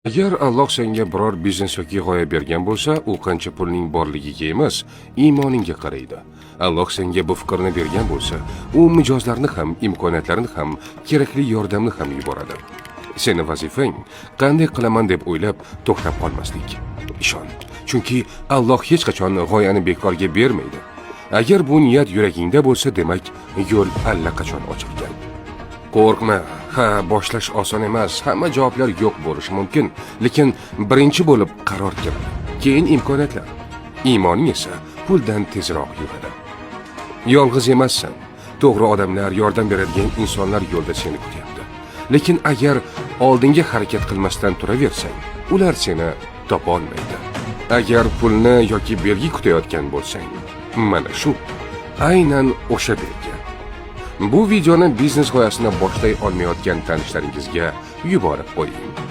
Agar Alloh senga biror biznes yoki g'oya bergan bo'lsa, u qancha pulning borligiga emas, iymoningga qaraydi. Alloh senga bu fikrni bergan bo'lsa, u mijozlarni ham, imkoniyatlarni ham, kerakli yordamni ham yuboradi. Seni vazifang qanday qilaman deb o'ylab to'xtab qolmaslik. Ishon, chunki Alloh hech qachon g'oyani bekorga bermaydi. Agar bu niyat yuragingda bo'lsa, demak, yo'l allaqachon ochilgan. Qo'rqma, boshlash oson emas, hamma javoblar yo'q bo'lishi mumkin, lekin birinchi bo'lib qaror keladi. Keyin imkoniyatlar. Iymoning esa puldan tezroq yuradi. Yolg'iz emassan. To'g'ri odamlar, yordam beradigan insonlar yo'lda seni kutyapti. Lekin agar oldinga harakat qilmasdan turaversang, ular seni topa olmaydi. Agar pulni yoki belgi kutayotgan bo'lsang, mana shu aynan o'sha belgi. Bu videoni biznes g'oyasini boshlay olmayotgan tanishlaringizga yuborib qo'ying.